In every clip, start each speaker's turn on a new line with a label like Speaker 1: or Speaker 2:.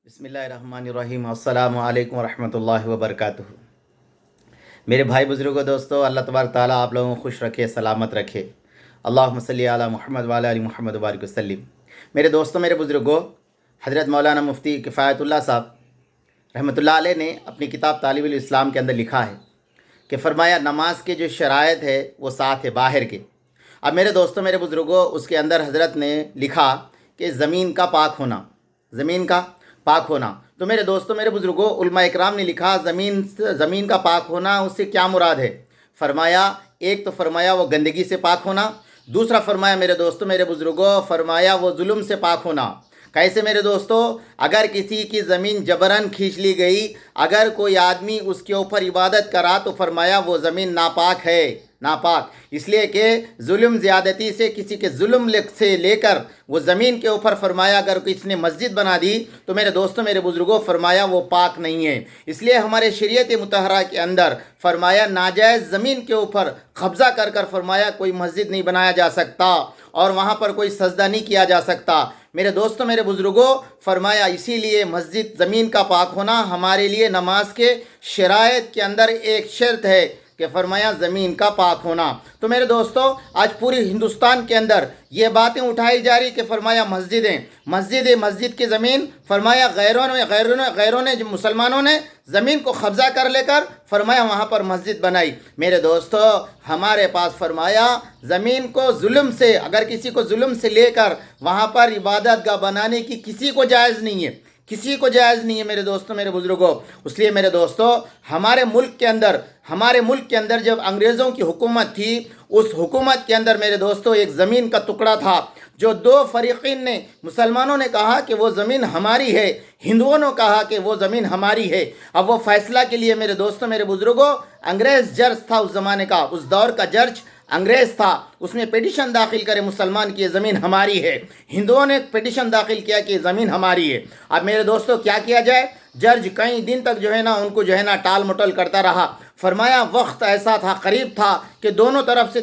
Speaker 1: بسم اللہ الرحمن الرحیم السلام علیکم ورحمۃ اللہ وبرکاتہ۔ میرے بھائی بزرگوں دوستو، اللہ تبارک تعالیٰ آپ لوگوں کو خوش رکھے، سلامت رکھے۔ اللہم صلی علی محمد وعلی آل محمد وبارک وسلم۔ میرے دوستوں، میرے بزرگوں، حضرت مولانا مفتی کفایت اللہ صاحب رحمۃ اللہ علیہ نے اپنی کتاب طالب الاسلام کے اندر لکھا ہے کہ فرمایا نماز کے جو شرائط ہے وہ 7 ہے باہر کے۔ اب میرے دوستوں، میرے بزرگوں، اس کے اندر حضرت نے لکھا کہ زمین کا پاک ہونا، زمین کا پاک ہونا۔ تو میرے دوستوں، میرے بزرگوں، علماء اکرام نے لکھا زمین کا پاک ہونا، اس سے کیا مراد ہے؟ فرمایا ایک تو فرمایا وہ گندگی سے پاک ہونا، دوسرا فرمایا میرے دوستوں، میرے بزرگوں، فرمایا وہ ظلم سے پاک ہونا۔ کیسے میرے دوستوں؟ اگر کسی کی زمین جبراً کھینچ لی گئی، اگر کوئی آدمی اس کے اوپر عبادت کرا تو فرمایا وہ زمین ناپاک ہے، ناپاک، اس لیے کہ ظلم زیادتی سے، کسی کے ظلم سے لے کر وہ زمین کے اوپر فرمایا اگر کسی نے مسجد بنا دی تو میرے دوستوں، میرے بزرگوں، فرمایا وہ پاک نہیں ہے۔ اس لیے ہمارے شریعت مطہرہ کے اندر فرمایا ناجائز زمین کے اوپر قبضہ کر فرمایا کوئی مسجد نہیں بنایا جا سکتا اور وہاں پر کوئی سجدہ نہیں کیا جا سکتا۔ میرے دوستوں، میرے بزرگوں، فرمایا اسی لیے مسجد زمین کا پاک ہونا ہمارے لیے نماز کے شرائط کے اندر ایک شرط ہے کہ فرمایا زمین کا پاک ہونا۔ تو میرے دوستو، آج پوری ہندوستان کے اندر یہ باتیں اٹھائی جا رہی کہ فرمایا مسجد کی زمین، فرمایا غیروں نے مسلمانوں نے زمین کو قبضہ کر لے کر فرمایا وہاں پر مسجد بنائی۔ میرے دوستو، ہمارے پاس فرمایا زمین کو ظلم سے، اگر کسی کو ظلم سے لے کر وہاں پر عبادت گاہ بنانے کی کسی کو جائز نہیں ہے، کسی کو جائز نہیں ہے میرے دوستوں، میرے بزرگوں۔ اس لیے میرے دوستوں، ہمارے ملک کے اندر جب انگریزوں کی حکومت تھی، اس حکومت کے اندر میرے دوستوں ایک زمین کا ٹکڑا تھا جو 2 فریقین نے، مسلمانوں نے کہا کہ وہ زمین ہماری ہے، ہندوؤں نے کہا کہ وہ زمین ہماری ہے۔ اب وہ فیصلہ کے لیے میرے دوستوں، میرے بزرگوں، انگریز جج تھا اس زمانے کا، اس دور کا جج انگریز تھا، اس نے پیٹیشن داخل کرے مسلمان کی یہ زمین ہماری ہے، ہندوؤں نے پیٹیشن داخل کیا کہ یہ زمین ہماری ہے۔ اب میرے دوستوں کیا کیا جائے؟ جج کئی دن تک ان کو ٹال مٹول کرتا رہا۔ فرمایا وقت ایسا تھا، قریب تھا کہ دونوں طرف سے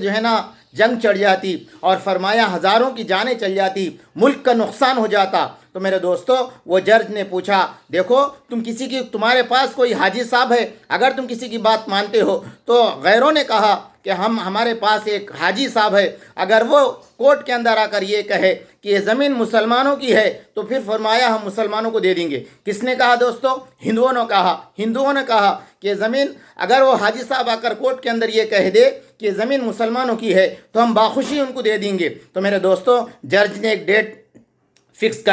Speaker 1: جنگ چڑھ جاتی اور فرمایا ہزاروں کی جانیں چل جاتی، ملک کا نقصان ہو جاتا۔ تو میرے دوستو، وہ جج نے پوچھا، دیکھو تمہارے پاس کوئی حاجی صاحب ہے، اگر تم کسی کی بات مانتے ہو تو غیروں نے کہا کہ ہمارے پاس ایک حاجی صاحب ہے، اگر وہ کورٹ کے اندر آ کر یہ کہے کہ یہ زمین مسلمانوں کی ہے تو پھر فرمایا ہم مسلمانوں کو دے دیں گے۔ کس نے کہا دوستو؟ ہندوؤں نے کہا کہ زمین، اگر وہ حاجی صاحب آ کر کورٹ کے اندر یہ کہہ دے کہ زمین مسلمانوں کی ہے تو ہم باخوشی ان کو دے دیں گے۔ تو میرے دوستو، جج نے ایک ڈیٹ فکس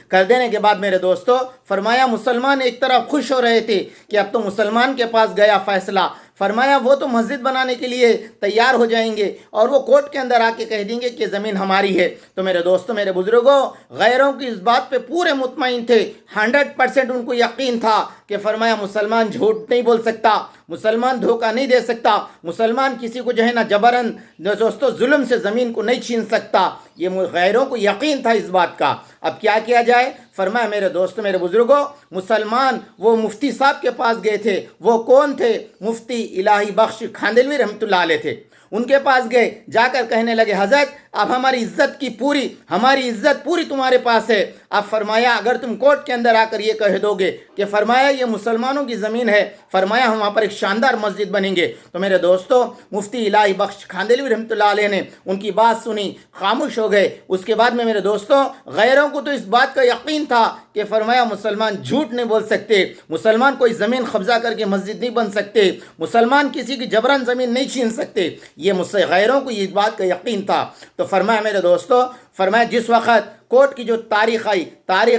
Speaker 1: کر دینے کے بعد میرے دوستو، فرمایا مسلمان ایک طرف خوش ہو رہے تھے کہ اب تو مسلمان کے پاس گیا فیصلہ، فرمایا وہ تو مسجد بنانے کے لیے تیار ہو جائیں گے اور وہ کورٹ کے اندر آ کے کہہ دیں گے کہ زمین ہماری ہے۔ تو میرے دوستو، میرے بزرگوں، غیروں کی اس بات پہ پورے مطمئن تھے، 100% ان کو یقین تھا کہ فرمایا مسلمان جھوٹ نہیں بول سکتا، مسلمان دھوکہ نہیں دے سکتا، مسلمان کسی کو جبراً دوستو ظلم سے زمین کو نہیں چھین سکتا، یہ غیروں کو یقین تھا اس بات کا۔ اب کیا کیا جائے؟ فرمایا میرے دوستو، میرے بزرگوں، مسلمان وہ مفتی صاحب کے پاس گئے تھے۔ وہ کون تھے؟ مفتی الہی بخش کھاندلوی رحمۃ اللہ علیہ تھے۔ ان کے پاس گئے، جا کر کہنے لگے حضرت اب ہماری عزت پوری تمہارے پاس ہے۔ اب فرمایا اگر تم کورٹ کے اندر آ کر یہ کہہ دو گے کہ فرمایا یہ مسلمانوں کی زمین ہے، فرمایا ہم وہاں پر ایک شاندار مسجد بنیں گے۔ تو میرے دوستو، مفتی الہی بخش کھاندلوی رحمۃ اللہ علیہ نے ان کی بات سنی، خاموش ہو گئے۔ اس کے بعد میں میرے دوستو، غیروں کو تو اس بات کا یقین تھا کہ فرمایا مسلمان جھوٹ نہیں بول سکتے، مسلمان کوئی زمین قبضہ کر کے مسجد نہیں بن سکتے، مسلمان کسی کی جبراً زمین نہیں چھین سکتے، یہ غیروں کو اس بات کا یقین تھا۔ تو فرمایا میرے دوستو، فرمایا جس وقت کورٹ کی جو تاریخ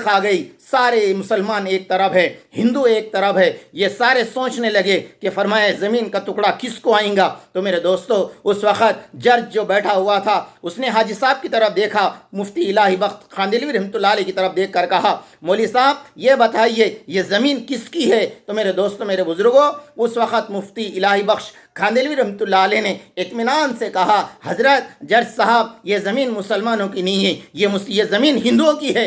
Speaker 1: آ گئی، سارے مسلمان ایک طرف ہے، ہندو ایک طرف ہے، یہ سارے سوچنے لگے کہ فرمایا زمین کا ٹکڑا کس کو آئیں گا۔ تو میرے دوستو، اس وقت جج جو بیٹھا ہوا تھا اس نے حاجی صاحب کی طرف دیکھا، مفتی الہی بخش کھاندلوی رحمۃ اللہ علیہ کی طرف دیکھ کر کہا، مولوی صاحب یہ بتائیے یہ زمین کس کی ہے؟ تو میرے دوستو، میرے بزرگوں، اس وقت مفتی الہی بخش کھاندلوی رحمۃ اللہ علیہ نے اطمینان سے کہا، حضرت جج صاحب یہ زمین مسلمانوں کی نہیں ہے، یہ زمین ہندوؤں کی ہے،